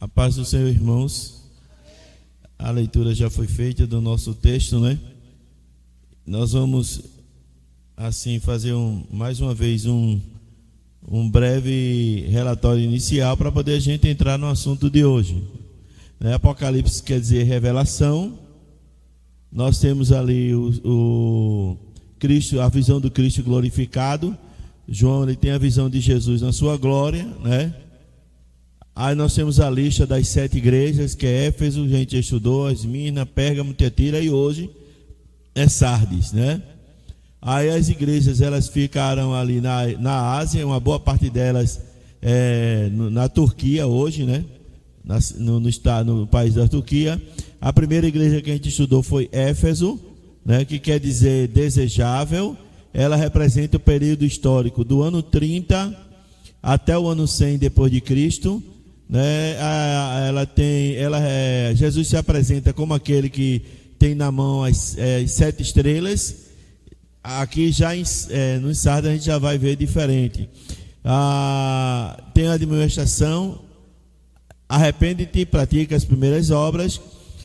A paz do Senhor, irmãos. A leitura já foi feita do nosso texto, né? Nós vamos, assim, fazer mais uma vez um breve relatório inicial para poder a gente entrar no assunto de hoje. Apocalipse quer dizer revelação. Nós temos ali o Cristo, a visão do Cristo glorificado. João, ele tem a visão de Jesus na sua glória, né? Aí nós temos a lista das 7 igrejas, que é Éfeso, a gente estudou, Esmirna, Pérgamo, Tiatira e hoje é Sardes, né? Aí as igrejas, elas ficaram ali na Ásia, uma boa parte delas na Turquia hoje, né? No país da Turquia. A primeira igreja que a gente estudou foi Éfeso, né? Que quer dizer desejável. Ela representa o período histórico do ano 30 até o ano 100 depois de Cristo. Né? Jesus se apresenta como aquele que tem na mão as 7 estrelas. Aqui já no Sardes a gente já vai ver diferente. Tem a admoestação: arrepende-te e pratica as primeiras obras,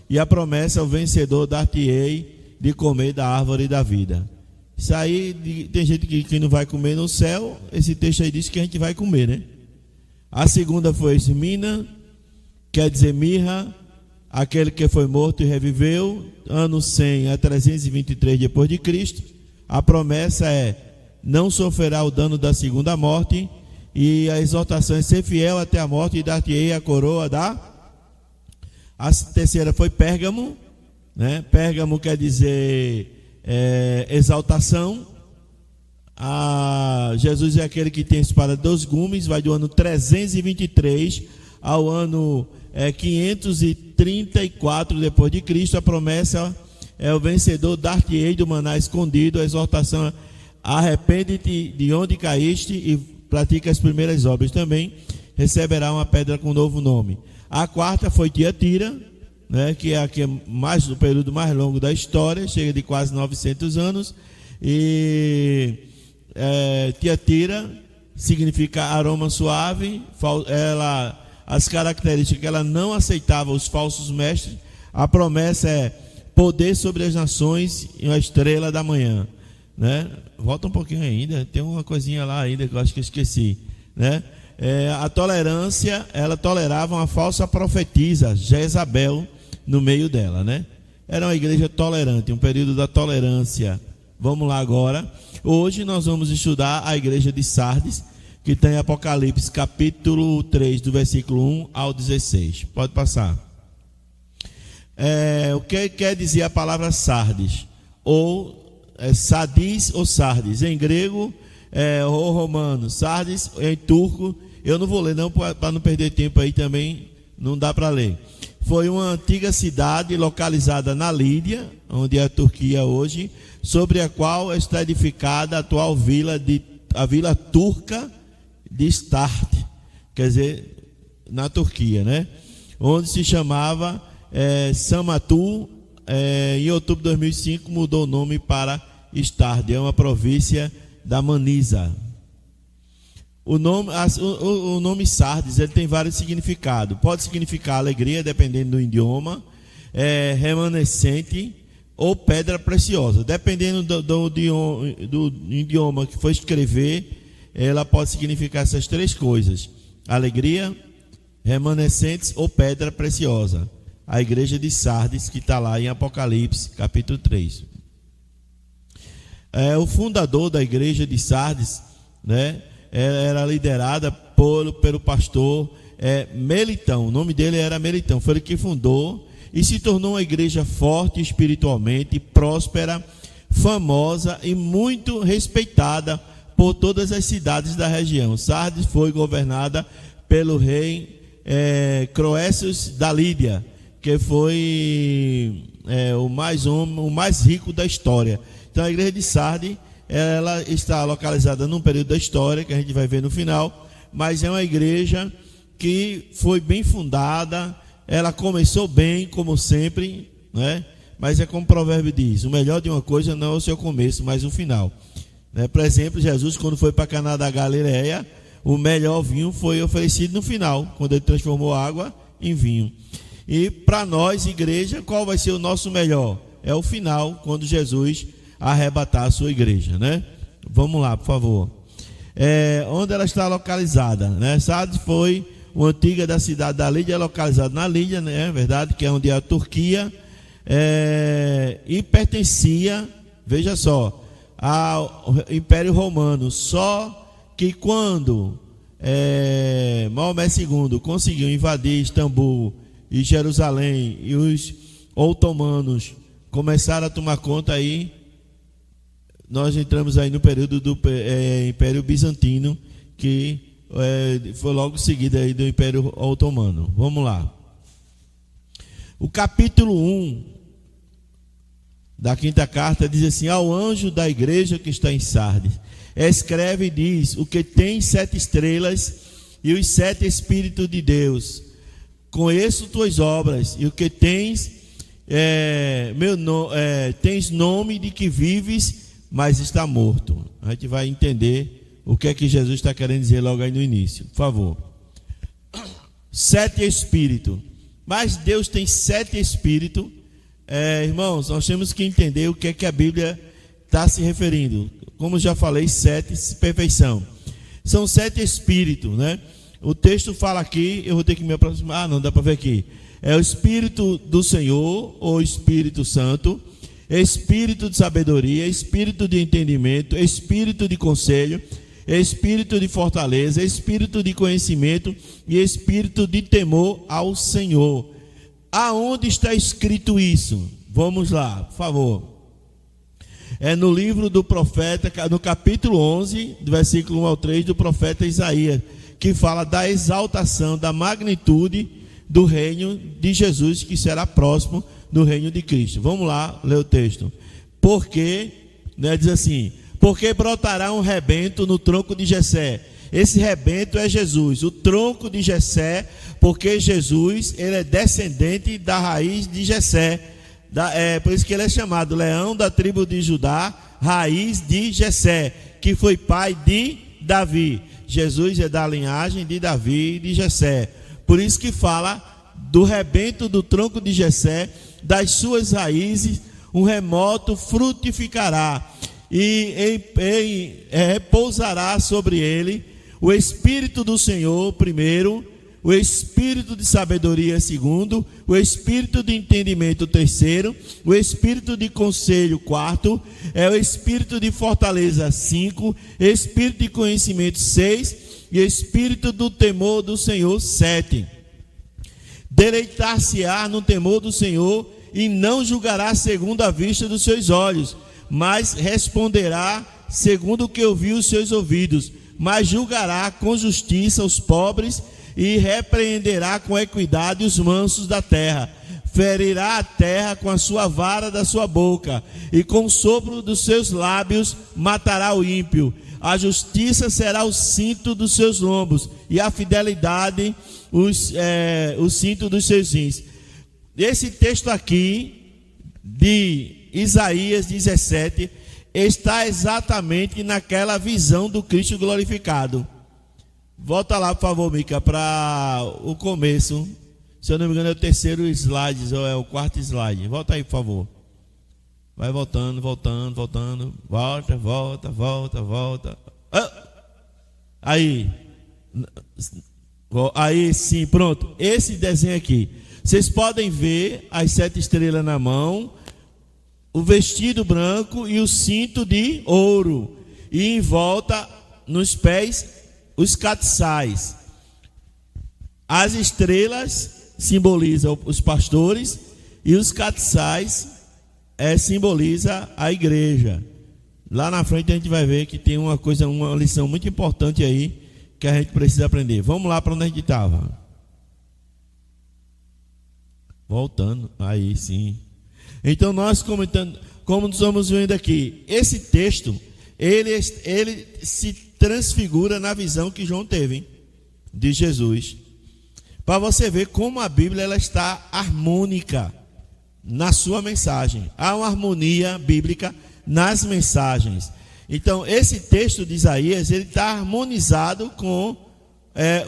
e a promessa: o vencedor dar-te-ei de comer da árvore da vida. Isso aí, tem gente que não vai comer no céu. Esse texto aí diz que a gente vai comer, né? A segunda foi Esmirna, quer dizer mirra, aquele que foi morto e reviveu, ano 100 a 323 depois de Cristo. A promessa é: não sofrerá o dano da segunda morte, e a exortação é ser fiel até a morte, e dar-te-ei a coroa da... A terceira foi Pérgamo, né? Pérgamo quer dizer exaltação. Jesus é aquele que tem a espada de 2 gumes, vai do ano 323 ao ano 534 depois de Cristo. A promessa é: o vencedor dar-te-ei do maná escondido. A exortação: arrepende-te de onde caíste e pratica as primeiras obras. Também receberá uma pedra com novo nome. A quarta foi Tiatira, né, que é aqui mais do período mais longo da história, chega de quase 900 anos. E Tiatira significa aroma suave. As características: ela não aceitava os falsos mestres. A promessa é poder sobre as nações e uma estrela da manhã, né? Volta um pouquinho ainda, tem uma coisinha lá ainda que eu acho que eu esqueci, né? A tolerância: ela tolerava uma falsa profetisa, Jezabel, no meio dela, né? Era uma igreja tolerante, um período da tolerância. Vamos lá agora. Hoje nós vamos estudar a igreja de Sardes, que tem Apocalipse capítulo 3, do versículo 1 ao 16. Pode passar. O que quer dizer a palavra Sardes? Ou Sadis ou Sardes. Em grego ou romano. Sardes em turco. Eu não vou ler não, para não perder tempo aí também, não dá para ler. Foi uma antiga cidade localizada na Lídia, onde é a Turquia hoje, sobre a qual está edificada a atual a vila turca de Start, quer dizer, na Turquia, né? Onde se chamava Samatu. Em outubro de 2005 mudou o nome para Start, é uma província da Manisa. O nome Sardes, ele tem vários significados. Pode significar alegria, dependendo do idioma, remanescente ou pedra preciosa. Dependendo do idioma que for escrever, ela pode significar essas 3 coisas: alegria, remanescentes ou pedra preciosa. A igreja de Sardes, que está lá em Apocalipse capítulo 3. O fundador da igreja de Sardes, né, era liderada pelo pastor Melitão. O nome dele era Melitão. Foi ele que fundou e se tornou uma igreja forte espiritualmente, próspera, famosa e muito respeitada por todas as cidades da região. Sardes foi governada pelo rei Croesus da Lídia, que foi o mais rico da história. Então a igreja de Sardes, ela está localizada num período da história que a gente vai ver no final, mas é uma igreja que foi bem fundada. Ela começou bem, como sempre, né? Mas é como o provérbio diz: o melhor de uma coisa não é o seu começo, mas o final, né? Por exemplo, Jesus, quando foi para Caná da Galileia, o melhor vinho foi oferecido no final, quando ele transformou água em vinho. E para nós, igreja, qual vai ser o nosso melhor? É o final, quando Jesus arrebatar a sua igreja, né? Vamos lá, por favor. Onde ela está localizada, né? Sardes foi uma antiga da cidade da Lídia, localizada na Lídia, né? É verdade, que é onde é a Turquia, e pertencia, veja só, ao Império Romano. Só que quando Maomé II conseguiu invadir Istambul e Jerusalém, e os otomanos começaram a tomar conta, aí nós entramos aí no período do Império Bizantino, que foi logo seguido aí do Império Otomano. Vamos lá. O capítulo 1 da quinta carta diz assim: ao anjo da igreja que está em Sardes, escreve e diz: o que tem 7 estrelas e os 7 Espíritos de Deus, conheço tuas obras, e o que tens, tens nome de que vives, mas está morto. A gente vai entender o que é que Jesus está querendo dizer logo aí no início, por favor. 7 Espíritos, mas Deus tem 7 Espíritos. Irmãos, nós temos que entender o que é que a Bíblia está se referindo. Como já falei, 7, perfeição. São 7 Espíritos, né? O texto fala aqui, eu vou ter que me aproximar, não dá para ver aqui. É o Espírito do Senhor, ou Espírito Santo, Espírito de sabedoria, Espírito de entendimento, Espírito de conselho, Espírito de fortaleza, Espírito de conhecimento e Espírito de temor ao Senhor. Aonde está escrito isso? Vamos lá, por favor. É no livro do profeta, no capítulo 11, do versículo 1 ao 3, do profeta Isaías, que fala da exaltação, da magnitude do reino de Jesus, que será próximo do reino de Cristo. Vamos lá ler o texto. Porque, diz assim: porque brotará um rebento no tronco de Jessé. Esse rebento é Jesus, o tronco de Jessé, porque Jesus, ele é descendente da raiz de Jessé. Por isso que ele é chamado leão da tribo de Judá, raiz de Jessé, que foi pai de Davi. Jesus é da linhagem de Davi e de Jessé. Por isso que fala do rebento do tronco de Jessé, das suas raízes, um remoto frutificará, e repousará sobre ele o Espírito do Senhor, primeiro, o Espírito de sabedoria, segundo, o Espírito de entendimento, terceiro, o Espírito de conselho, quarto, o Espírito de fortaleza, 5, Espírito de conhecimento, 6, e Espírito do temor do Senhor, 7. Deleitar-se-á no temor do Senhor, e não julgará segundo a vista dos seus olhos, mas responderá segundo o que ouviu os seus ouvidos, mas julgará com justiça os pobres, e repreenderá com equidade os mansos da terra. Ferirá a terra com a sua vara da sua boca, e com o sopro dos seus lábios matará o ímpio. A justiça será o cinto dos seus lombos, e a fidelidade o cinto dos seus rins. Esse texto aqui de Isaías 17 está exatamente naquela visão do Cristo glorificado. Volta lá, por favor, Mica, para o começo. Se eu não me engano, é o terceiro slide, ou é o quarto slide. Volta aí, por favor. Vai voltando. Volta. Aí sim, pronto. Esse desenho aqui. Vocês podem ver as 7 estrelas na mão, o vestido branco e o cinto de ouro. E em volta, nos pés, os catiçais. As estrelas simbolizam os pastores, e os catiçais simboliza a igreja. Lá na frente a gente vai ver que tem uma lição muito importante aí que a gente precisa aprender. Vamos lá para onde a gente estava. Voltando, aí sim. Então nós comentando, como estamos vendo aqui, esse texto, ele se transfigura na visão que João teve de Jesus. Para você ver como a Bíblia ela está harmônica na sua mensagem. Há uma harmonia bíblica nas mensagens. Então, esse texto de Isaías, ele está harmonizado com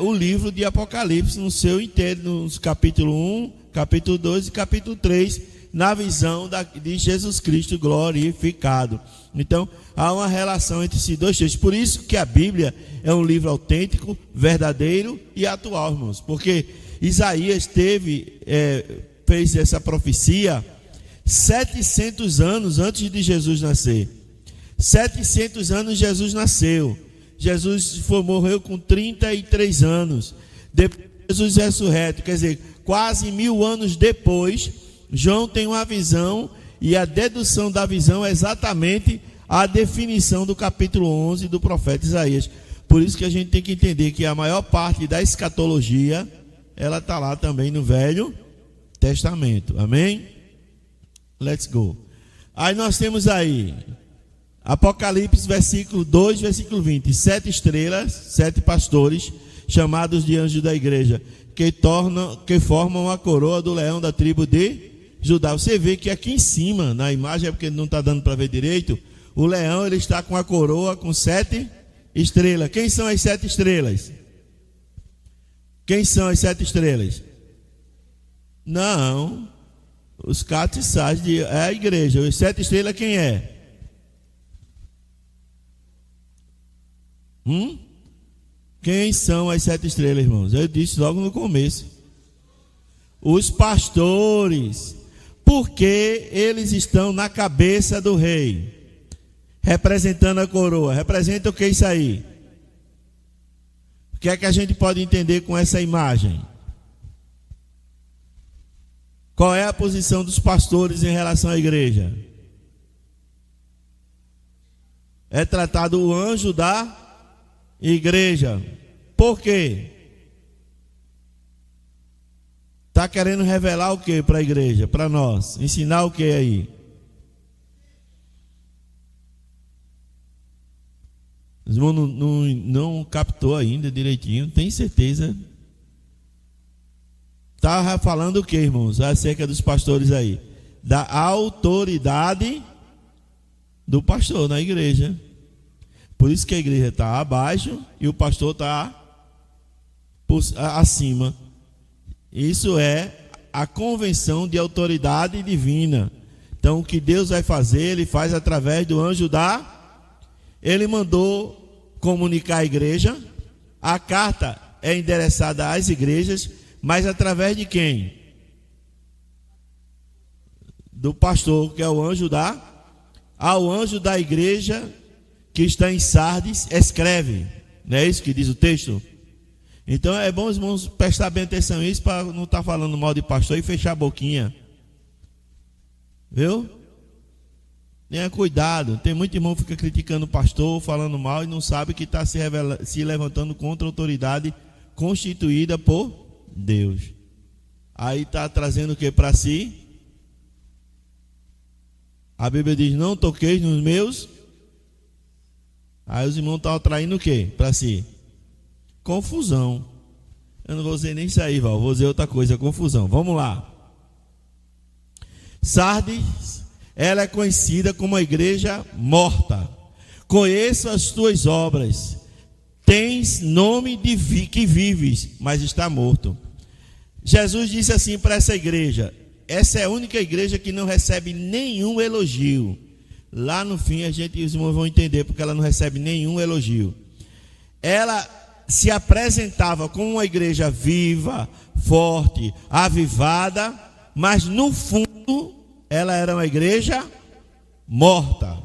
o livro de Apocalipse no seu inteiro, nos capítulo 1, capítulo 2 e capítulo 3, na visão de Jesus Cristo glorificado. Então, há uma relação entre esses dois textos. Por isso que a Bíblia é um livro autêntico, verdadeiro e atual, irmãos. Porque Isaías fez essa profecia 700 anos antes de Jesus nascer. 700 anos Jesus nasceu. Jesus morreu com 33 anos. Depois Jesus ressurreto, quer dizer, quase 1000 anos depois, João tem uma visão, e a dedução da visão é exatamente a definição do capítulo 11 do profeta Isaías. Por isso que a gente tem que entender que a maior parte da escatologia, ela está lá também no Velho Testamento. Amém? Let's go. Aí nós temos aí Apocalipse, versículo 2, versículo 20. 7 estrelas, 7 pastores, chamados de anjos da igreja, que formam a coroa do leão da tribo de Judá. Você vê que aqui em cima, na imagem, é porque não está dando para ver direito, o leão ele está com a coroa com 7 estrelas. Quem são as 7 estrelas? Quem são as 7 estrelas? Não, os cateçais é a igreja. Os 7 estrelas quem é? Quem são as 7 estrelas, irmãos? Eu disse logo no começo. Os pastores. Porque eles estão na cabeça do rei, representando a coroa. Representa o que isso aí? O que é que a gente pode entender com essa imagem? Qual é a posição dos pastores em relação à igreja? É tratado o anjo da igreja. Por quê? Está querendo revelar o que para a igreja? Para nós? Ensinar o que aí? Os irmãos não captou ainda direitinho, tem certeza? Está falando o que, irmãos? Acerca dos pastores aí? Da autoridade do pastor na igreja. Por isso que a igreja está abaixo e o pastor está acima. Isso é a convenção de autoridade divina. Então o que Deus vai fazer, Ele faz através do anjo Ele mandou comunicar à igreja. A carta é endereçada às igrejas, mas através de quem? Do pastor, que é o anjo ao anjo da igreja que está em Sardes, escreve. Não é isso que diz o texto? Então é bom os irmãos prestar bem atenção nisso, para não estar falando mal de pastor e fechar a boquinha. Viu? Tenha cuidado. Tem muito irmão que fica criticando o pastor, falando mal, e não sabe que está se levantando contra a autoridade constituída por Deus. Aí está trazendo o que para si? A Bíblia diz: não toqueis nos meus. Aí os irmãos estão atraindo o que para si? Confusão. Eu não vou dizer nem isso aí, Val. Vou dizer outra coisa, confusão. Vamos lá. Sardes, ela é conhecida como a igreja morta. Conheço as tuas obras. Tens nome de que vives, mas está morto. Jesus disse assim para essa igreja. Essa é a única igreja que não recebe nenhum elogio. Lá no fim os irmãos vão entender porque ela não recebe nenhum elogio. Ela se apresentava como uma igreja viva, forte, avivada, mas no fundo ela era uma igreja morta.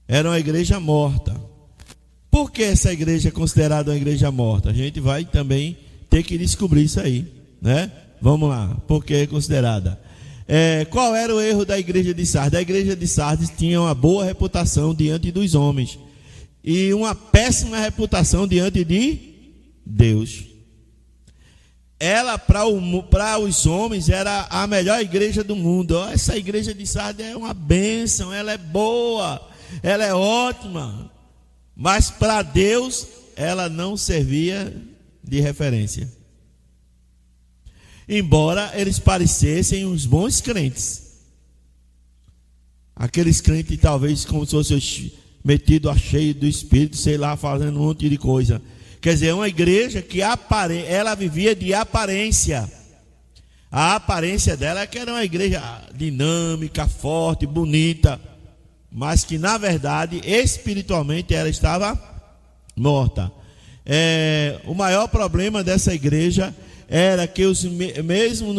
Era uma igreja morta. Por que essa igreja é considerada uma igreja morta? A gente vai também ter que descobrir isso aí, né? Vamos lá, por que é considerada? Qual era o erro da igreja de Sardes? A igreja de Sardes tinha uma boa reputação diante dos homens e uma péssima reputação diante de Deus. Ela, para os homens, era a melhor igreja do mundo. Essa igreja de Sardes é uma bênção, ela é boa, ela é ótima. Mas para Deus, ela não servia de referência. Embora eles parecessem uns bons crentes. Aqueles crentes talvez como se fossem metidos a cheio do Espírito, sei lá, fazendo um monte de coisa. Quer dizer, uma igreja que ela vivia de aparência. A aparência dela é que era uma igreja dinâmica, forte, bonita, mas que na verdade, espiritualmente, ela estava morta. O maior problema dessa igreja era que mesmo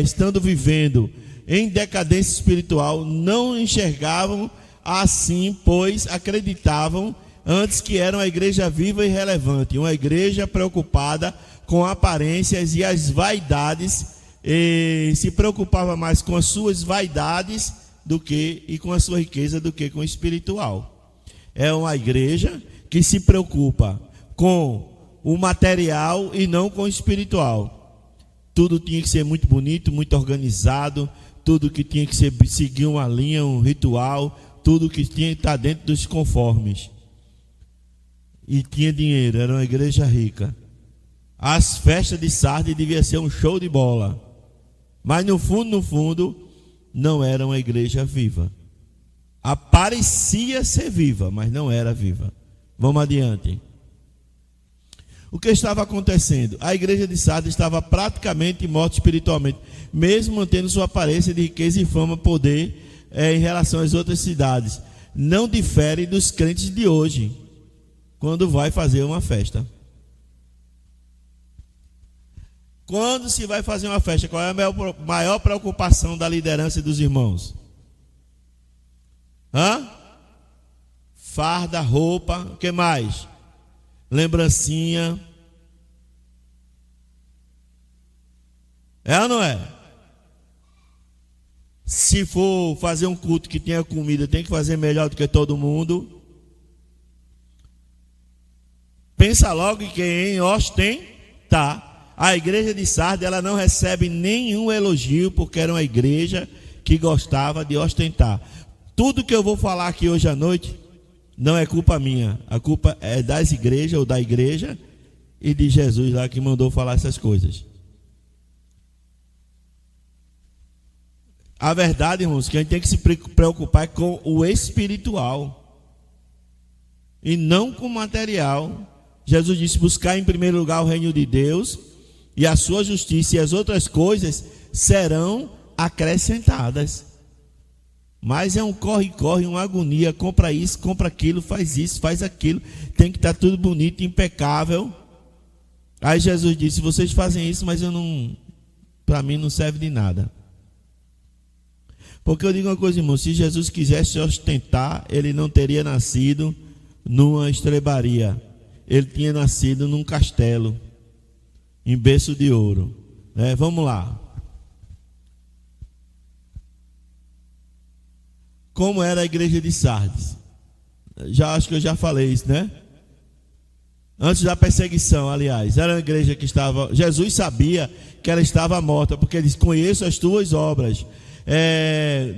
estando vivendo em decadência espiritual, não enxergavam assim, pois acreditavam antes que era uma igreja viva e relevante, uma igreja preocupada com aparências e as vaidades, e se preocupava mais com as suas vaidades e com a sua riqueza do que com o espiritual. É uma igreja que se preocupa com o material e não com o espiritual. Tudo tinha que ser muito bonito, muito organizado, tudo que tinha que seguir uma linha, um ritual, tudo que tinha que estar dentro dos conformes. E tinha dinheiro, era uma igreja rica. As festas de Sardes devia ser um show de bola. Mas no fundo, não era uma igreja viva. Parecia ser viva, mas não era viva. Vamos adiante. O que estava acontecendo? A igreja de Sardes estava praticamente morta espiritualmente, mesmo mantendo sua aparência de riqueza e fama, poder em relação às outras cidades. Não difere dos crentes de hoje, quando vai fazer uma festa. Quando se vai fazer uma festa, qual é a maior preocupação da liderança e dos irmãos? Farda, roupa, o que mais? Lembrancinha. É ou não é? Se for fazer um culto que tenha comida, tem que fazer melhor do que todo mundo. Pensa logo em quem ostentar. A igreja de Sardes, ela não recebe nenhum elogio, porque era uma igreja que gostava de ostentar. Tudo que eu vou falar aqui hoje à noite não é culpa minha. A culpa é das igrejas ou da igreja e de Jesus lá que mandou falar essas coisas. A verdade, irmãos, que a gente tem que se preocupar com o espiritual e não com o material. Jesus disse: buscar em primeiro lugar o reino de Deus e a sua justiça, e as outras coisas serão acrescentadas. Mas é um corre-corre, uma agonia, compra isso, compra aquilo, faz isso, faz aquilo, tem que estar tudo bonito, impecável. Aí Jesus disse: vocês fazem isso, mas para mim não serve de nada. Porque eu digo uma coisa, irmão, se Jesus quisesse ostentar, ele não teria nascido numa estrebaria, ele tinha nascido num castelo, em berço de ouro. Vamos lá. Como era a igreja de Sardes? Acho que eu já falei isso, né? Antes da perseguição, aliás, era uma igreja que estava... Jesus sabia que ela estava morta, porque ele disse: conheço as tuas obras.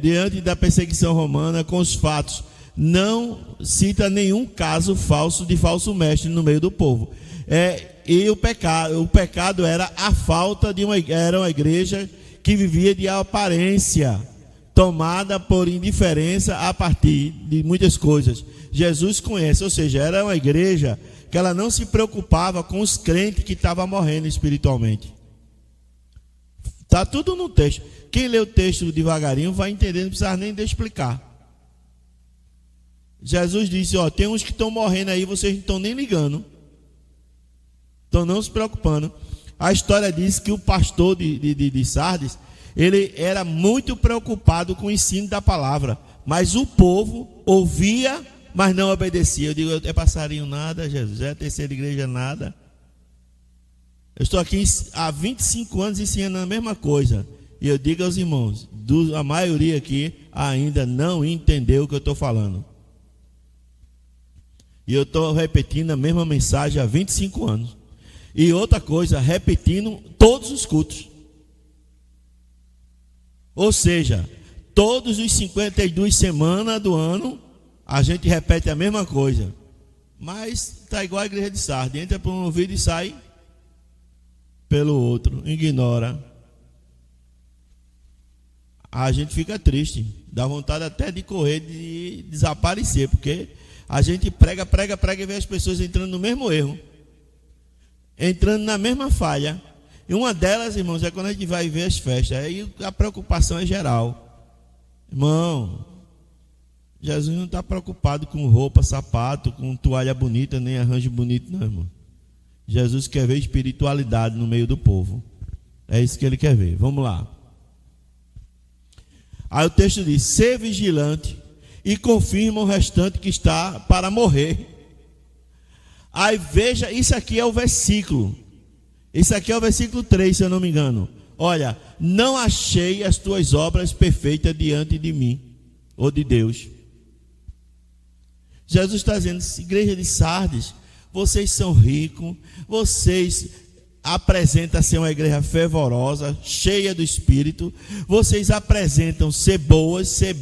Diante da perseguição romana, com os fatos, não cita nenhum caso falso de falso mestre no meio do povo. E o pecado era a falta era uma igreja que vivia de aparência, tomada por indiferença a partir de muitas coisas. Jesus conhece, ou seja, era uma igreja que ela não se preocupava com os crentes que estavam morrendo espiritualmente. Está tudo no texto. Quem lê o texto devagarinho vai entender, não precisa nem de explicar. Jesus disse: tem uns que estão morrendo aí, vocês não estão nem ligando. Estão não se preocupando. A história diz que o pastor de Sardes, ele era muito preocupado com o ensino da palavra, mas o povo ouvia, mas não obedecia. Eu digo: é passarinho nada, Jesus, é a terceira igreja nada. Eu estou aqui há 25 anos ensinando a mesma coisa, e eu digo aos irmãos, a maioria aqui ainda não entendeu o que eu estou falando. E eu estou repetindo a mesma mensagem há 25 anos. E outra coisa, repetindo todos os cultos. Ou seja, todos os 52 semanas do ano, a gente repete a mesma coisa. Mas está igual a igreja de Sardes. Entra por um ouvido e sai pelo outro. Ignora. A gente fica triste. Dá vontade até de correr, de desaparecer. Porque a gente prega e vê as pessoas entrando no mesmo erro. entrando na mesma falha. E uma delas, irmãos, é quando a gente vai ver as festas. Aí a preocupação é geral. Irmão, Jesus não está preocupado com roupa, sapato, com toalha bonita, nem arranjo bonito, não, irmão. Jesus quer ver espiritualidade no meio do povo. É isso que ele quer ver. Vamos lá. Aí o texto diz: ser vigilante e confirma o restante que está para morrer. Aí veja, isso aqui é o versículo. Isso aqui é o versículo 3, se eu não me engano. Olha, não achei as tuas obras perfeitas diante de mim, ou de Deus. Jesus está dizendo: igreja de Sardes, vocês são ricos, vocês apresentam ser uma igreja fervorosa, cheia do Espírito, vocês apresentam ser boas, ser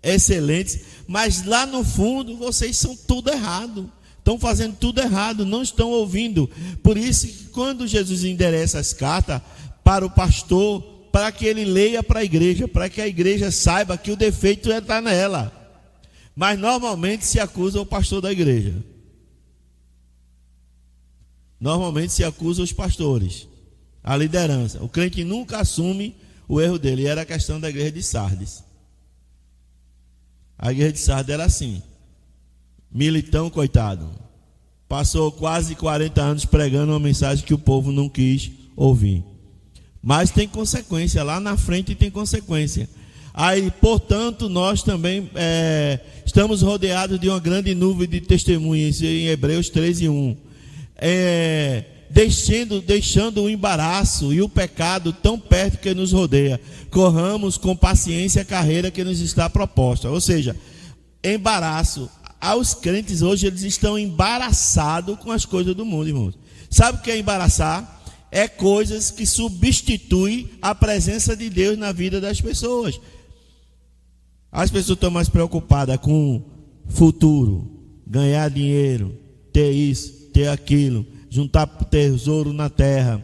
excelentes, mas lá no fundo vocês são tudo errado. Estão fazendo tudo errado, não estão ouvindo. Por isso que quando Jesus endereça as cartas para o pastor, para que ele leia para a igreja, para que a igreja saiba que o defeito está nela. Mas normalmente se acusa o pastor da igreja. Normalmente se acusa os pastores, a liderança. O crente nunca assume o erro dele. E era a questão da igreja de Sardes. A igreja de Sardes era assim. Militão, coitado, passou quase 40 anos pregando uma mensagem que o povo não quis ouvir. Mas tem consequência, lá na frente tem consequência. Aí, portanto, nós também estamos rodeados de uma grande nuvem de testemunhas, em Hebreus 13:1. Deixando o embaraço e o pecado tão perto que nos rodeia, corramos com paciência a carreira que nos está proposta. Ou seja, embaraço. Aos crentes hoje, eles estão embaraçados com as coisas do mundo, irmãos. Sabe o que é embaraçar? É coisas que substituem a presença de Deus na vida das pessoas. As pessoas estão mais preocupadas com futuro, ganhar dinheiro, ter isso, ter aquilo, juntar tesouro na terra.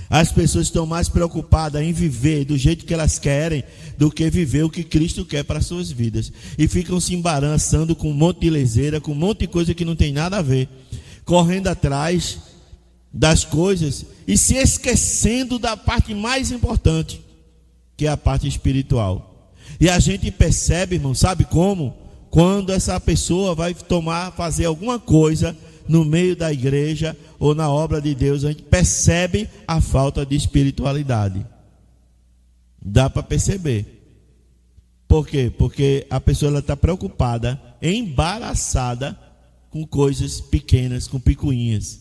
As pessoas estão mais preocupadas em viver do jeito que elas querem do que viver o que Cristo quer para as suas vidas. E ficam se embaraçando com um monte de leseira, com um monte de coisa que não tem nada a ver. Correndo atrás das coisas e se esquecendo da parte mais importante, que é a parte espiritual. E a gente percebe, irmão, sabe como? Quando essa pessoa vai fazer alguma coisa no meio da igreja ou na obra de Deus, a gente percebe a falta de espiritualidade. Dá para perceber. Por quê? Porque a pessoa está preocupada, embaraçada com coisas pequenas, com picuinhas.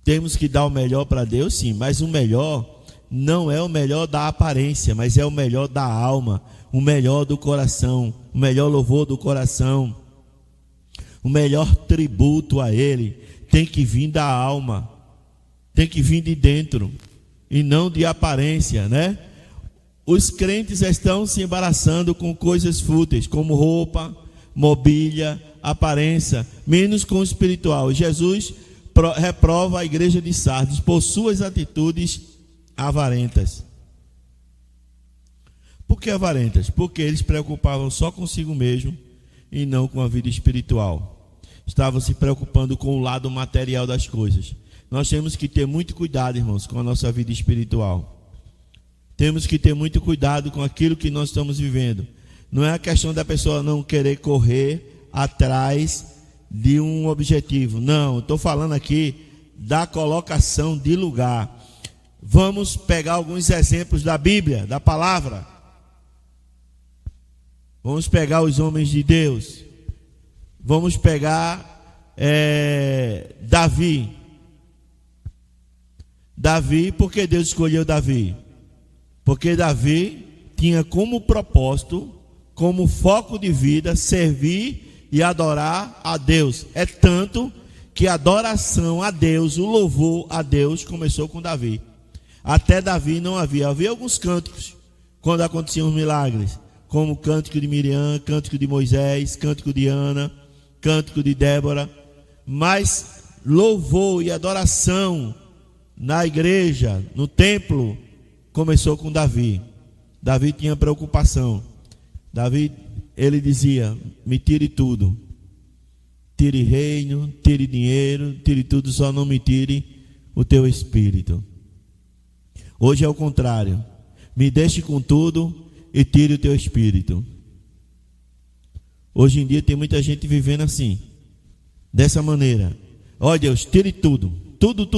Temos que dar o melhor para Deus, sim, mas o melhor não é o melhor da aparência, mas é o melhor da alma, o melhor do coração, o melhor louvor do coração. O melhor tributo a Ele tem que vir da alma, tem que vir de dentro e não de aparência, né? Os crentes estão se embaraçando com coisas fúteis, como roupa, mobília, aparência, menos com o espiritual. Jesus reprova a igreja de Sardes por suas atitudes avarentas. Por que avarentas? Porque eles se preocupavam só consigo mesmo e não com a vida espiritual. Estavam se preocupando com o lado material das coisas. Nós temos que ter muito cuidado, irmãos, com a nossa vida espiritual. Temos que ter muito cuidado com aquilo que nós estamos vivendo. Não é a questão da pessoa não querer correr atrás de um objetivo. Não, estou falando aqui da colocação de lugar. Vamos pegar alguns exemplos da Bíblia, da palavra. Vamos pegar os homens de Deus. Vamos pegar Davi. Davi, por que Deus escolheu Davi? Porque Davi tinha como propósito, como foco de vida, servir e adorar a Deus. É tanto que a adoração a Deus, o louvor a Deus começou com Davi. Até Davi não havia alguns cânticos quando aconteciam os milagres, como o cântico de Miriam, cântico de Moisés, cântico de Ana, cântico de Débora. Mas louvor e adoração na igreja, no templo, começou com Davi. Davi tinha preocupação. Davi, ele dizia: me tire tudo. tire reino, tire dinheiro, tire tudo, só não me tire o teu espírito. Hoje é o contrário. Me deixe com tudo e tire o teu espírito. Hoje em dia tem muita gente vivendo assim, dessa maneira. Ó Deus, tire tudo. Tudo.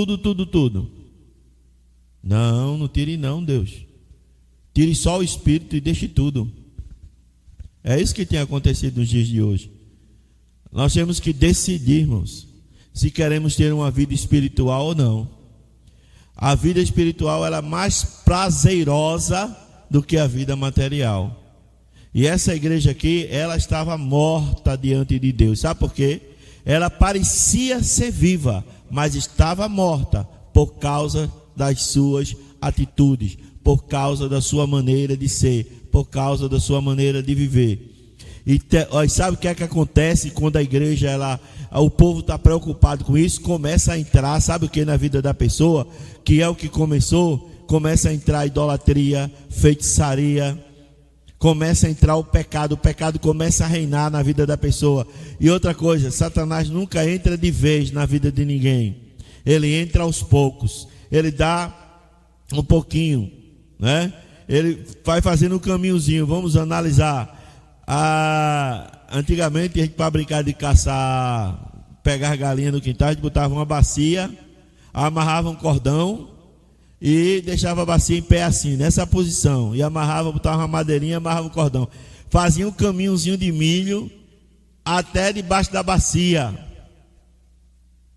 Não tire não, Deus. Tire só o espírito e deixe tudo. É isso que tem acontecido nos dias de hoje. Nós temos que decidirmos se queremos ter uma vida espiritual ou não. A vida espiritual ela é mais prazerosa do que a vida material. E essa igreja aqui, ela estava morta diante de Deus. Sabe por quê? Ela parecia ser viva, mas estava morta por causa das suas atitudes, por causa da sua maneira de ser, por causa da sua maneira de viver. E sabe o que é que acontece quando a igreja, o povo está preocupado com isso? Começa a entrar, sabe o que na vida da pessoa? Que é o que começou? Começa a entrar a idolatria, feitiçaria, começa a entrar o pecado começa a reinar na vida da pessoa. E outra coisa, Satanás nunca entra de vez na vida de ninguém. Ele entra aos poucos, ele dá um pouquinho, né? Ele vai fazendo um caminhozinho. Vamos analisar. Antigamente a gente, para brincar de caçar, pegar galinha no quintal, a gente botava uma bacia, amarrava um cordão e deixava a bacia em pé assim, nessa posição, e amarrava, botava uma madeirinha, amarrava um cordão, fazia um caminhozinho de milho até debaixo da bacia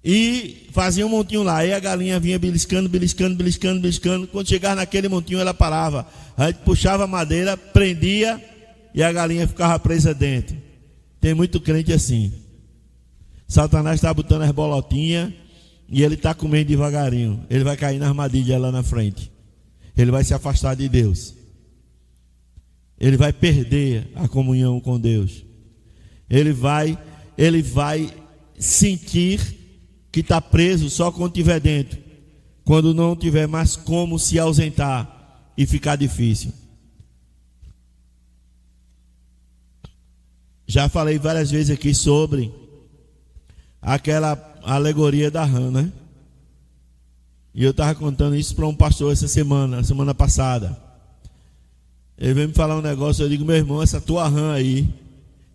e fazia um montinho lá. Aí a galinha vinha beliscando. Quando chegava naquele montinho ela parava, a gente puxava a madeira, prendia e a galinha ficava presa dentro. Tem muito crente assim. Satanás está botando as bolotinhas e ele está comendo devagarinho. Ele vai cair na armadilha lá na frente. Ele vai se afastar de Deus. Ele vai perder a comunhão com Deus. Ele vai sentir que está preso só quando estiver dentro. Quando não tiver mais como se ausentar e ficar difícil. Já falei várias vezes aqui sobre aquela alegoria da rã, né? E eu estava contando isso para um pastor essa semana passada. Ele veio me falar um negócio, eu digo, meu irmão, essa tua rã aí,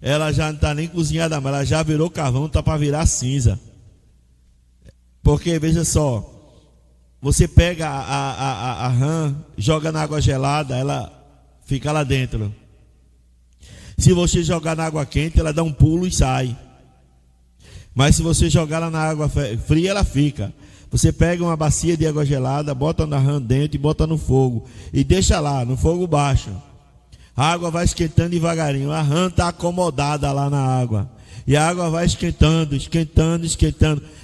ela já não está nem cozinhada, mas ela já virou carvão, está para virar cinza. Porque, veja só, você pega a rã, joga na água gelada, ela fica lá dentro. Se você jogar na água quente, ela dá um pulo e sai. Mas se você jogar ela na água fria, ela fica. Você pega uma bacia de água gelada, bota na rã dentro e bota no fogo. E deixa lá, no fogo baixo. A água vai esquentando devagarinho. A rã está acomodada lá na água. E a água vai esquentando.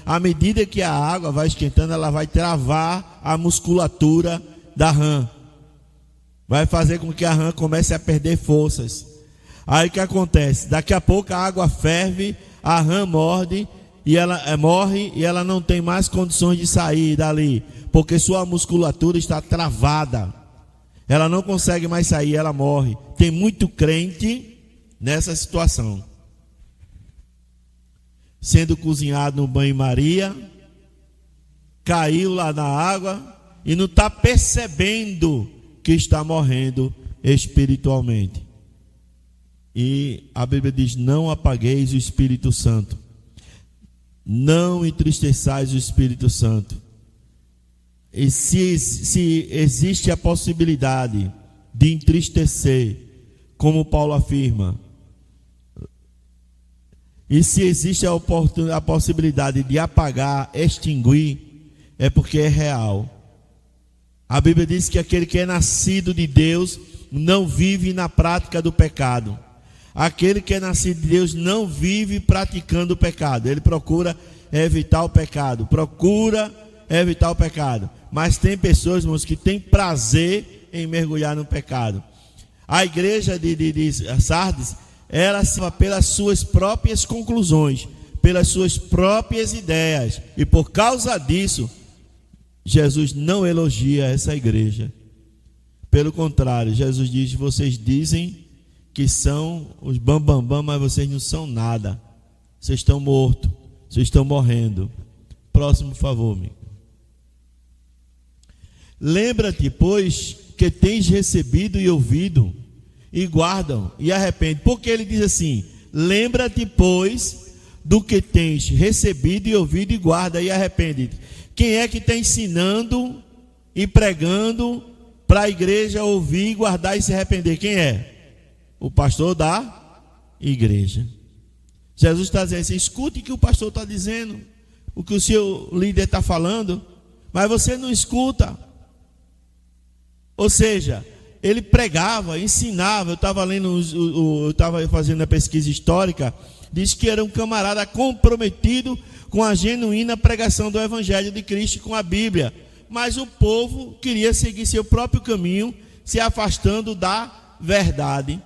À medida que a água vai esquentando, ela vai travar a musculatura da rã. Vai fazer com que a rã comece a perder forças. Aí o que acontece? Daqui a pouco a água ferve, a rã morre e ela não tem mais condições de sair dali, porque sua musculatura está travada. Ela não consegue mais sair, ela morre. Tem muito crente nessa situação. Sendo cozinhado no banho-maria, caiu lá na água e não está percebendo que está morrendo espiritualmente. E a Bíblia diz, não apagueis o Espírito Santo. Não entristeçais o Espírito Santo. E se existe a possibilidade de entristecer, como Paulo afirma, e se existe a possibilidade de apagar, extinguir, é porque é real. A Bíblia diz que aquele que é nascido de Deus não vive na prática do pecado. Aquele que é nascido de Deus não vive praticando o pecado. Ele procura evitar o pecado. Mas tem pessoas, irmãos, que têm prazer em mergulhar no pecado. A igreja de Sardes, ela se leva pelas suas próprias conclusões, pelas suas próprias ideias. E por causa disso, Jesus não elogia essa igreja. Pelo contrário, Jesus diz, vocês dizem que são os bambambam, mas vocês não são nada. Vocês estão mortos, vocês estão morrendo. Próximo, por favor, amigo. Lembra-te, pois, que tens recebido e ouvido, e guardam, e arrepende. Porque ele diz assim: lembra-te, pois, do que tens recebido e ouvido, e guarda, e arrepende-te. Quem é que está ensinando e pregando para a igreja ouvir, guardar e se arrepender? Quem é? O pastor da igreja. Jesus está dizendo assim: escute o que o pastor está dizendo, o que o seu líder está falando, mas você não escuta. Ou seja, ele pregava, ensinava. Eu estava lendo, eu estava fazendo a pesquisa histórica, diz que era um camarada comprometido com a genuína pregação do Evangelho de Cristo, com a Bíblia. Mas o povo queria seguir seu próprio caminho, se afastando da verdade.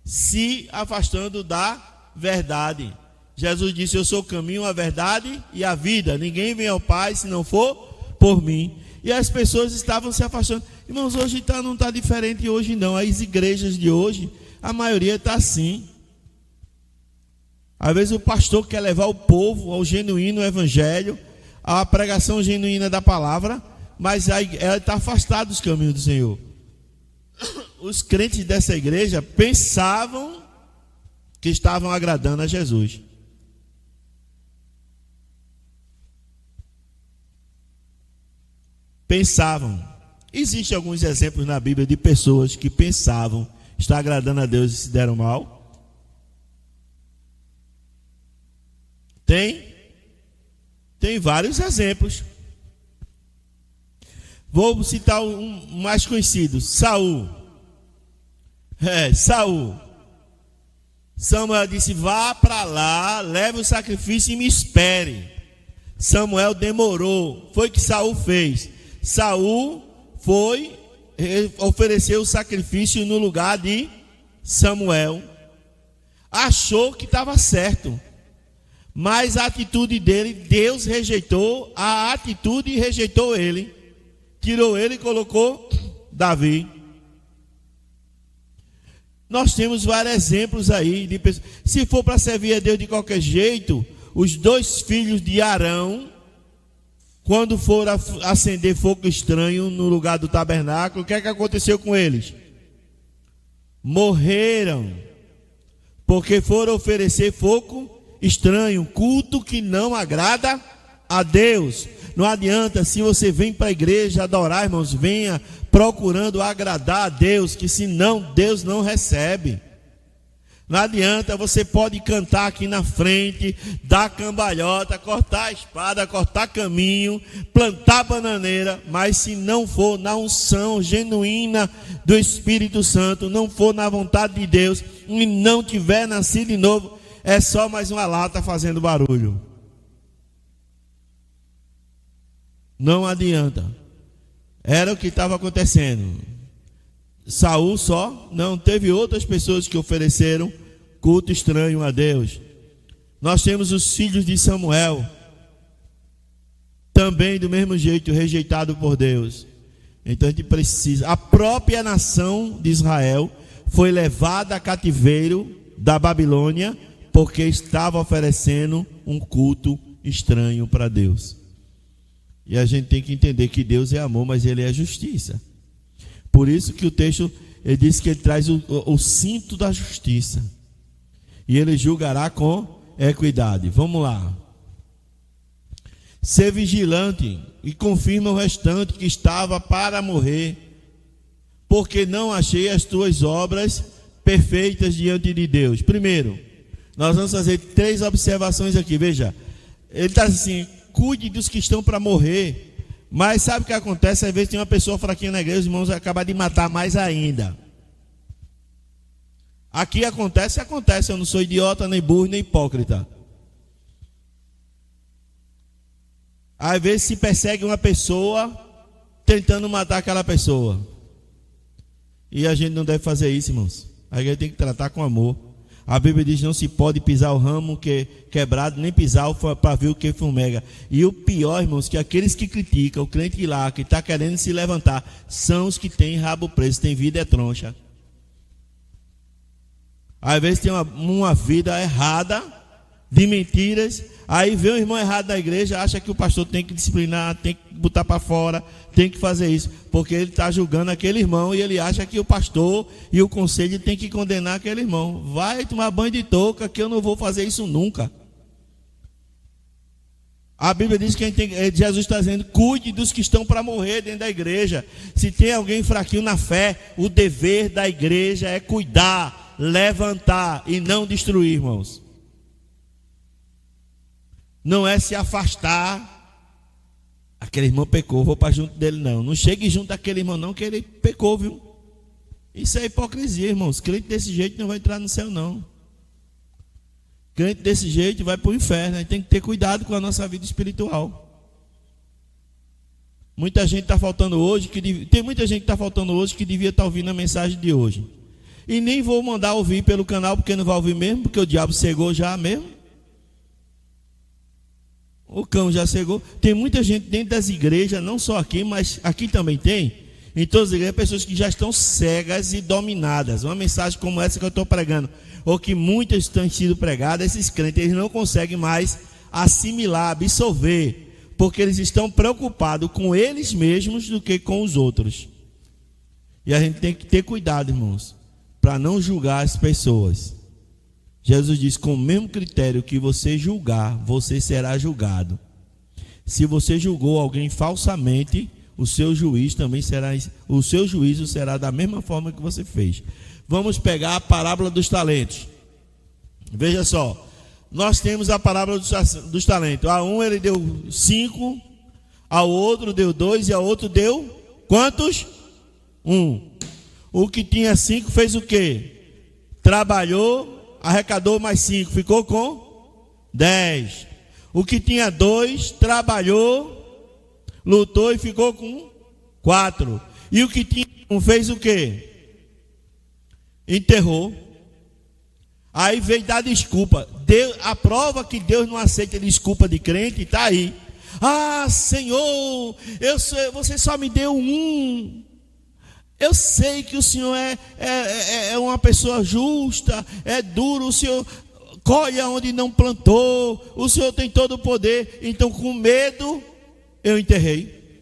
Se afastando da verdade. Jesus disse: eu sou o caminho, a verdade e a vida. Ninguém vem ao Pai se não for por mim. E as pessoas estavam se afastando. Irmãos, hoje não está diferente hoje não. As igrejas de hoje, a maioria está assim. Às vezes o pastor quer levar o povo ao genuíno evangelho, à pregação genuína da palavra, mas ela está afastada dos caminhos do Senhor. Os crentes dessa igreja pensavam que estavam agradando a Jesus. Pensavam. Existem alguns exemplos na Bíblia de pessoas que pensavam estar agradando a Deus e se deram mal. Tem vários exemplos. Vou citar um mais conhecido: Saul. Saul. Samuel disse: vá para lá, leve o sacrifício e me espere. Samuel demorou. Foi o que Saul fez. Saul foi oferecer o sacrifício no lugar de Samuel. Achou que estava certo. Mas a atitude dele, Deus rejeitou a atitude e rejeitou ele. Tirou ele e colocou Davi. Nós temos vários exemplos aí de pessoas. Se for para servir a Deus de qualquer jeito, os 2 filhos de Arão, quando foram acender fogo estranho no lugar do tabernáculo, o que é que aconteceu com eles? Morreram, porque foram oferecer fogo estranho, culto que não agrada a Deus. Não adianta, se você vem para a igreja adorar, irmãos, venha procurando agradar a Deus, que senão Deus não recebe. Não adianta, você pode cantar aqui na frente, dar cambalhota, cortar a espada, cortar caminho, plantar bananeira, mas se não for na unção genuína do Espírito Santo, não for na vontade de Deus e não tiver nascido de novo, é só mais uma lata fazendo barulho. Não adianta. Era o que estava acontecendo. Saul só, não, teve outras pessoas que ofereceram culto estranho a Deus. Nós temos os filhos de Samuel, também do mesmo jeito, rejeitado por Deus. Então a gente precisa, a própria nação de Israel foi levada a cativeiro da Babilônia, porque estava oferecendo um culto estranho para Deus. E a gente tem que entender que Deus é amor, mas Ele é justiça. Por isso que o texto, ele diz que ele traz o cinto da justiça. E ele julgará com equidade. Vamos lá. Ser vigilante e confirma o restante que estava para morrer, porque não achei as tuas obras perfeitas diante de Deus. Primeiro, nós vamos fazer 3 observações aqui. Veja, ele está assim: cuide dos que estão para morrer. Mas sabe o que acontece? Às vezes tem uma pessoa fraquinha na igreja, os irmãos acabam de matar mais ainda. Aqui acontece, eu não sou idiota, nem burro, nem hipócrita. Às vezes se persegue uma pessoa tentando matar aquela pessoa. E a gente não deve fazer isso, irmãos. A gente tem que tratar com amor. A Bíblia diz: não se pode pisar o ramo quebrado, nem pisar o pavio que fumega. E o pior, irmãos, que aqueles que criticam, o crente lá, que está querendo se levantar, são os que têm rabo preso, tem vida é troncha. Às vezes tem uma vida errada, de mentiras. Aí vê um irmão errado na igreja, acha que o pastor tem que disciplinar, tem que botar para fora, tem que fazer isso, porque ele está julgando aquele irmão e ele acha que o pastor e o conselho tem que condenar aquele irmão. Vai tomar banho de touca, que eu não vou fazer isso nunca. A Bíblia diz que Jesus está dizendo: cuide dos que estão para morrer dentro da igreja. Se tem alguém fraquinho na fé, o dever da igreja é cuidar, levantar e não destruir, irmãos. Não é se afastar. Aquele irmão pecou, vou para junto dele, não. Não chegue junto daquele irmão, não, que ele pecou, viu? Isso é hipocrisia, irmãos. Crente desse jeito não vai entrar no céu, não. Crente desse jeito vai para o inferno. A gente tem que ter cuidado com a nossa vida espiritual. Muita gente está faltando hoje, tem muita gente que está faltando hoje que devia estar ouvindo a mensagem de hoje. E nem vou mandar ouvir pelo canal, porque não vai ouvir mesmo, porque o diabo cegou já mesmo. O cão já cegou. Tem muita gente dentro das igrejas, não só aqui, mas aqui também tem. Em todas as igrejas, pessoas que já estão cegas e dominadas. Uma mensagem como essa que eu estou pregando, ou que muitas têm sido pregadas, esses crentes eles não conseguem mais assimilar, absorver, porque eles estão preocupados com eles mesmos do que com os outros. E a gente tem que ter cuidado, irmãos, para não julgar as pessoas. Jesus diz: com o mesmo critério que você julgar, você será julgado. Se você julgou alguém falsamente, o seu juízo será da mesma forma que você fez. Vamos pegar a parábola dos talentos. Veja só, nós temos a parábola dos talentos. A um ele deu 5, ao outro deu 2 e ao outro deu quantos? 1. O que tinha 5 fez o quê? Trabalhou, arrecadou mais 5, ficou com 10. O que tinha 2, trabalhou, lutou e ficou com 4. E o que tinha 1 fez o quê? Enterrou. Aí veio dar desculpa. A prova que Deus não aceita desculpa de crente está aí. Ah, Senhor, você só me deu 1. Eu sei que o Senhor é uma pessoa justa, é duro, o Senhor colhe onde não plantou, o Senhor tem todo o poder, então com medo eu enterrei.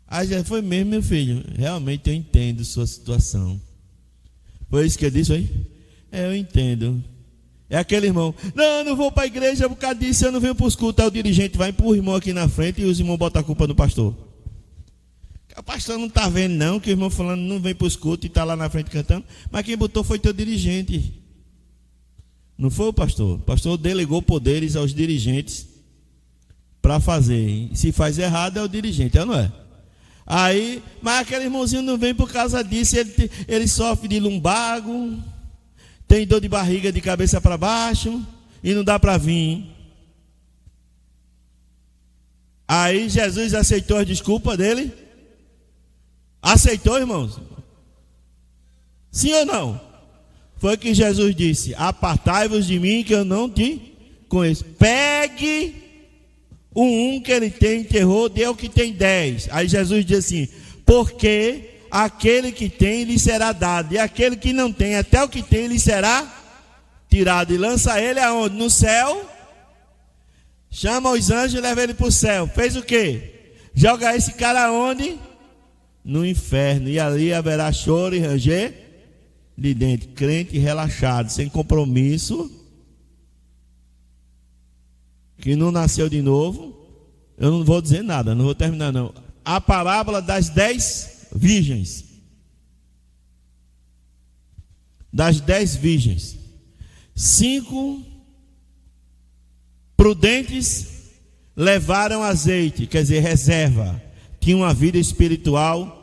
Aí já foi mesmo, meu filho, realmente eu entendo sua situação. Foi isso que eu disse aí? Eu entendo. É aquele irmão: não vou para a igreja por causa disso, eu não venho para os cultos. Aí o dirigente vai empurrar o irmão aqui na frente e os irmãos botam a culpa no pastor. O pastor não está vendo não, que o irmão falando não vem para os cultos e está lá na frente cantando. Mas quem botou foi teu dirigente. Não foi o pastor. O pastor delegou poderes aos dirigentes para fazer. Se faz errado é o dirigente, não é? Aí, mas aquele irmãozinho não vem por causa disso. Ele sofre de lumbago, tem dor de barriga de cabeça para baixo e não dá para vir. Aí Jesus aceitou as desculpas dele. Aceitou, irmãos? Sim ou não? Foi que Jesus disse: apartai-vos de mim que eu não te conheço. Pegue o 1 que ele tem, enterrou, dê o que tem 10. Aí Jesus diz assim: porque aquele que tem lhe será dado, e aquele que não tem, até o que tem lhe será tirado. E lança ele aonde? No céu. Chama os anjos e leva ele para o céu. Fez o quê? Joga esse cara aonde? No inferno. E ali haverá choro e ranger de dentro. Crente relaxado, sem compromisso, que não nasceu de novo. Eu não vou dizer nada, não vou terminar não. A parábola das 10 virgens. Das 10 virgens. 5 prudentes levaram azeite, quer dizer, reserva. Tinha uma vida espiritual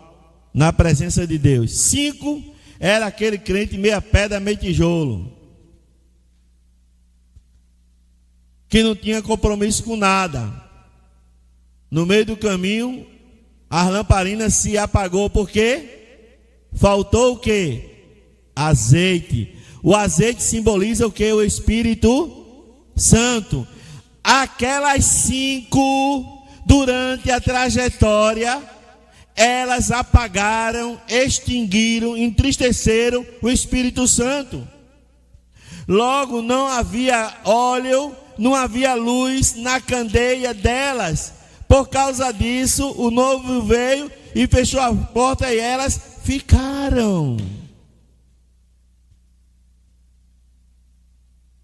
na presença de Deus. 5 era aquele crente meia pedra, meio tijolo, que não tinha compromisso com nada. No meio do caminho, a lamparina se apagou. Por quê? Faltou o quê? Azeite. O azeite simboliza o quê? O Espírito Santo. Aquelas 5, durante a trajetória, elas apagaram, extinguiram, entristeceram o Espírito Santo. Logo não havia óleo, não havia luz na candeia delas. Por causa disso, o noivo veio e fechou a porta e elas ficaram.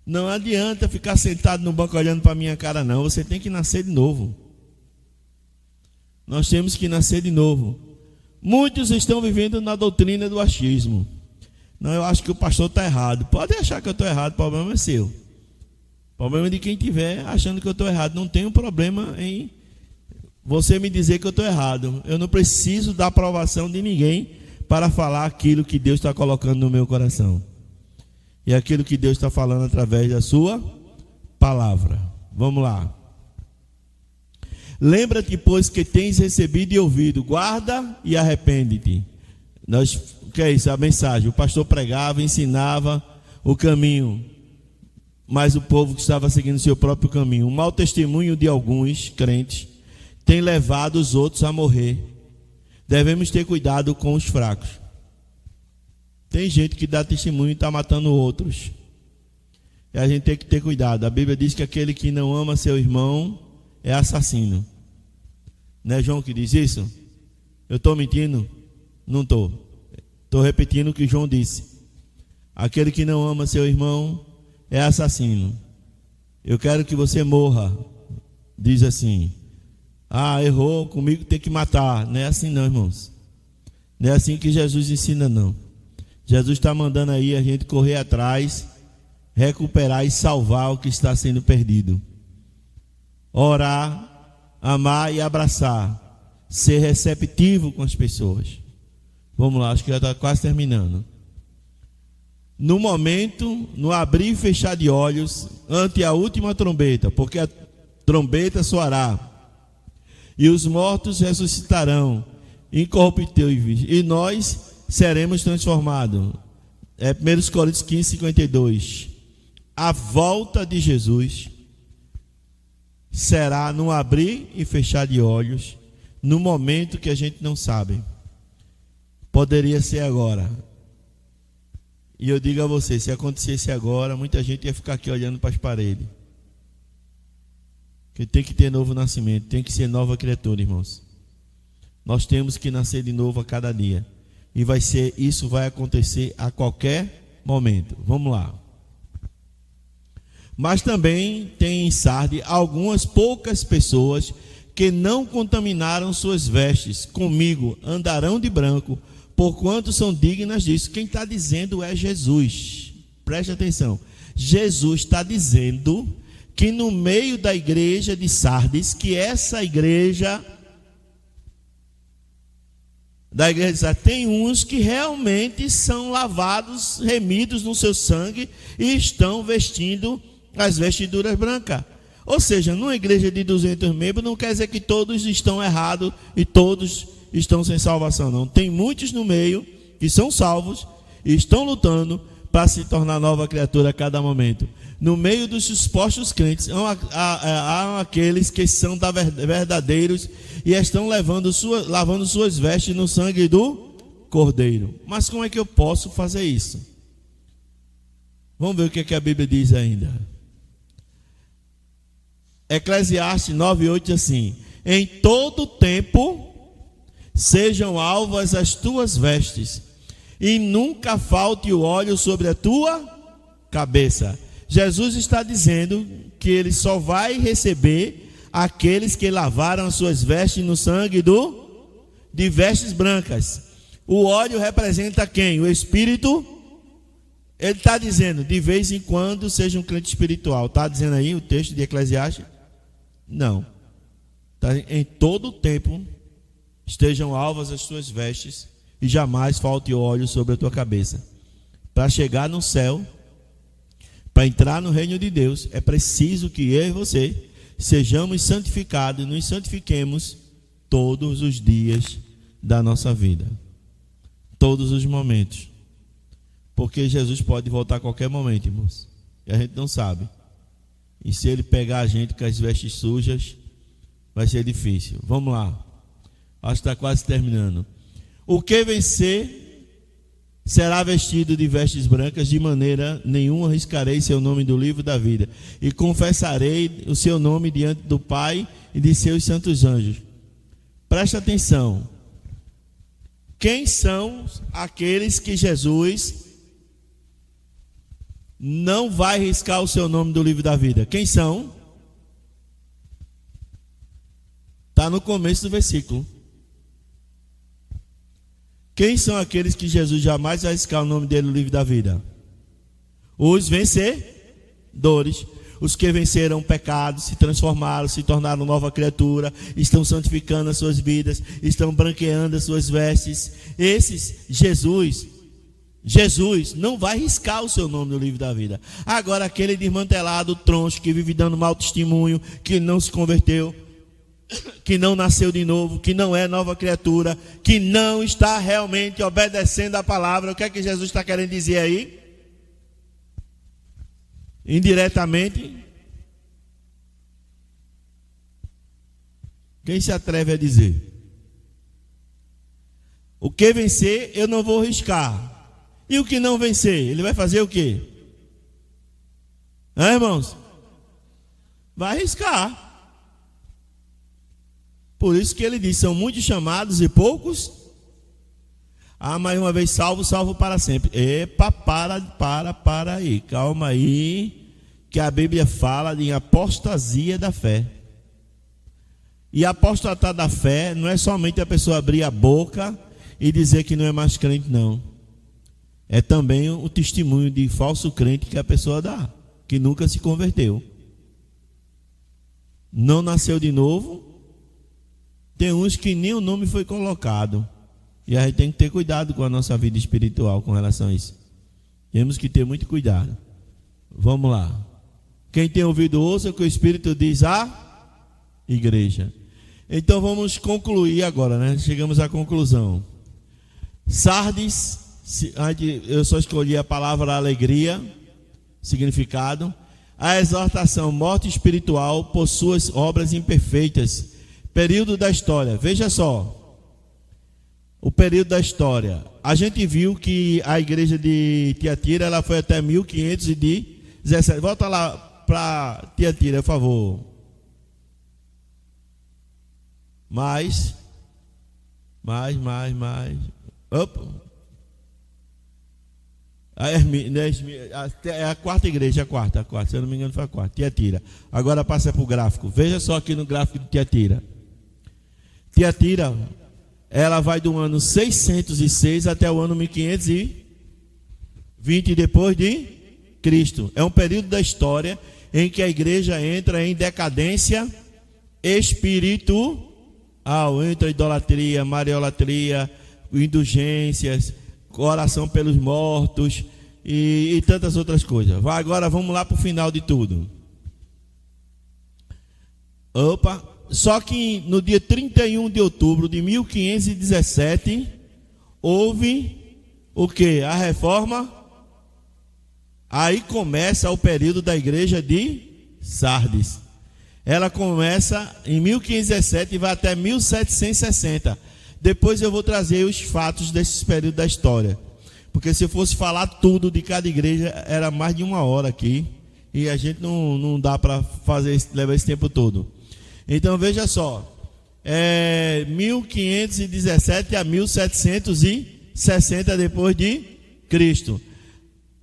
Não adianta ficar sentado no banco olhando para a minha cara, não. Você tem que nascer de novo. Nós temos que nascer de novo. Muitos estão vivendo na doutrina do achismo. Não, eu acho que o pastor está errado. Pode achar que eu estou errado, o problema é seu. O problema é de quem estiver achando que eu estou errado. Não tenho problema em você me dizer que eu estou errado. Eu não preciso da aprovação de ninguém para falar aquilo que Deus está colocando no meu coração. E aquilo que Deus está falando através da sua palavra. Vamos lá. Lembra-te, pois, que tens recebido e ouvido. Guarda e arrepende-te. O que é isso? A mensagem. O pastor pregava, ensinava o caminho. Mas o povo que estava seguindo o seu próprio caminho. O mau testemunho de alguns crentes tem levado os outros a morrer. Devemos ter cuidado com os fracos. Tem gente que dá testemunho e está matando outros. E a gente tem que ter cuidado. A Bíblia diz que aquele que não ama seu irmão é assassino. Não é João que diz isso? Eu estou mentindo? Não estou. Estou repetindo o que João disse. Aquele que não ama seu irmão é assassino. Eu quero que você morra. Diz assim: ah, errou, comigo tem que matar. Não é assim não, irmãos. Não é assim que Jesus ensina, não. Jesus está mandando aí a gente correr atrás, recuperar e salvar o que está sendo perdido. Orar, amar e abraçar. Ser receptivo com as pessoas. Vamos lá, acho que já está quase terminando. No momento, no abrir e fechar de olhos, ante a última trombeta, porque a trombeta soará, e os mortos ressuscitarão, incorruptíveis, e nós seremos transformados. 1 Coríntios 15, 52. A volta de Jesus será no abrir e fechar de olhos, no momento que a gente não sabe. Poderia ser agora. E eu digo a você, se acontecesse agora, muita gente ia ficar aqui olhando para as paredes. Porque tem que ter novo nascimento, tem que ser nova criatura, irmãos. Nós temos que nascer de novo a cada dia. E isso vai acontecer a qualquer momento. Vamos lá. Mas também tem em Sardes algumas poucas pessoas que não contaminaram suas vestes. Comigo andarão de branco, porquanto são dignas disso. Quem está dizendo é Jesus. Preste atenção. Jesus está dizendo que no meio da igreja de Sardes, que essa igreja da igreja de Sardes, tem uns que realmente são lavados, remidos no seu sangue e estão vestindo as vestiduras brancas. Ou seja, numa igreja de 200 membros não quer dizer que todos estão errados e todos estão sem salvação, não. Tem muitos no meio que são salvos e estão lutando para se tornar nova criatura a cada momento. No meio dos supostos crentes há aqueles que são verdadeiros e estão lavando suas vestes no sangue do Cordeiro. Mas como é que eu posso fazer isso? Vamos ver o que a Bíblia diz ainda. Eclesiastes 9:8 diz assim: em todo tempo sejam alvas as tuas vestes, e nunca falte o óleo sobre a tua cabeça. Jesus está dizendo que ele só vai receber aqueles que lavaram as suas vestes no sangue de vestes brancas. O óleo representa quem? O Espírito. Ele está dizendo, de vez em quando seja um crente espiritual. Está dizendo aí o texto de Eclesiastes? Não. Tá, em todo o tempo estejam alvas as tuas vestes e jamais falte óleo sobre a tua cabeça. Para chegar no céu, para entrar no reino de Deus, é preciso que eu e você sejamos santificados, nos santifiquemos todos os dias da nossa vida. Todos os momentos. Porque Jesus pode voltar a qualquer momento, irmãos. E a gente não sabe. E se ele pegar a gente com as vestes sujas, vai ser difícil. Vamos lá. Acho que está quase terminando. O que vencer será vestido de vestes brancas, de maneira nenhuma riscarei seu nome do livro da vida, e confessarei o seu nome diante do Pai e de seus santos anjos. Presta atenção. Quem são aqueles que Jesus não vai riscar o seu nome do livro da vida? Quem são? Está no começo do versículo. Quem são aqueles que Jesus jamais vai riscar o nome dele no livro da vida? Os vencedores. Os que venceram o pecado, se transformaram, se tornaram nova criatura, estão santificando as suas vidas, estão branqueando as suas vestes. Esses, Jesus não vai riscar o seu nome no livro da vida. Agora, aquele desmantelado, troncho, que vive dando mau testemunho, que não se converteu, que não nasceu de novo, que não é nova criatura, que não está realmente obedecendo a palavra. O que é que Jesus está querendo dizer aí? Indiretamente, quem se atreve a dizer? O que vencer, eu não vou riscar. E o que não vencer, ele vai fazer o quê? Irmãos? Vai riscar. Por isso que ele diz, são muitos chamados e poucos. Mais uma vez salvo, salvo para sempre. Epa, para aí, calma aí, que a Bíblia fala de apostasia da fé. E apostatar da fé não é somente a pessoa abrir a boca e dizer que não é mais crente, não. É também o testemunho de falso crente que a pessoa dá, que nunca se converteu, não nasceu de novo. Tem uns que nem o nome foi colocado. E a gente tem que ter cuidado com a nossa vida espiritual com relação a isso. Temos que ter muito cuidado. Vamos lá. Quem tem ouvido, ouça o que o Espírito diz à igreja. Então vamos concluir agora, né? Chegamos à conclusão. Sardes, eu só escolhi a palavra alegria, significado. A exortação, morte espiritual por suas obras imperfeitas. Período da história. Veja só. O período da história. A gente viu que a igreja de Tiatira, ela foi até 1517. Volta lá para Tiatira, por favor. Mais. Opa. É a quarta igreja, a quarta. Se eu não me engano foi a quarta. Tiatira. Agora passa para o gráfico. Veja só aqui no gráfico de Tiatira. Tiatira, ela vai do ano 606 até o ano 1520 depois de Cristo. É um período da história em que a igreja entra em decadência espiritual. Entra idolatria, mariolatria, indulgências, oração pelos mortos e tantas outras coisas. Agora vamos lá para o final de tudo. Só que no dia 31 de outubro de 1517, houve o que? A reforma. Aí começa o período da igreja de Sardes. Ela começa em 1517 e vai até 1760. Depois eu vou trazer os fatos desses períodos da história. Porque se eu fosse falar tudo de cada igreja, era mais de 1 hora aqui. E a gente não dá para levar esse tempo todo. Então veja só, 1517 a 1760 depois de Cristo.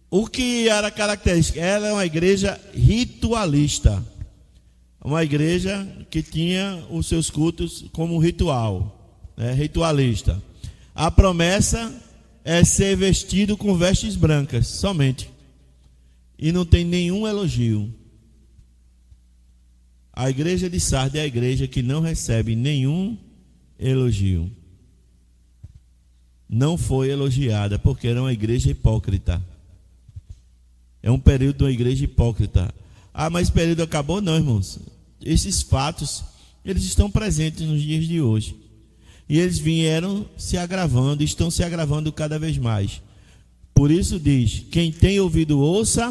O que era característica? Ela é uma igreja ritualista, uma igreja que tinha os seus cultos como ritual, ritualista. A promessa é ser vestido com vestes brancas, somente, e não tem nenhum elogio. A igreja de Sardes é a igreja que não recebe nenhum elogio. Não foi elogiada porque era uma igreja hipócrita. É um período de uma igreja hipócrita. Mas esse período acabou? Não, irmãos. Esses fatos, eles estão presentes nos dias de hoje. E eles vieram se agravando, estão se agravando cada vez mais. Por isso diz, quem tem ouvido, ouça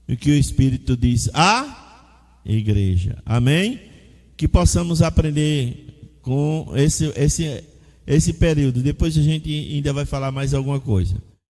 o que o Espírito diz à igreja. Amém? Que possamos aprender com esse período. Depois a gente ainda vai falar mais alguma coisa.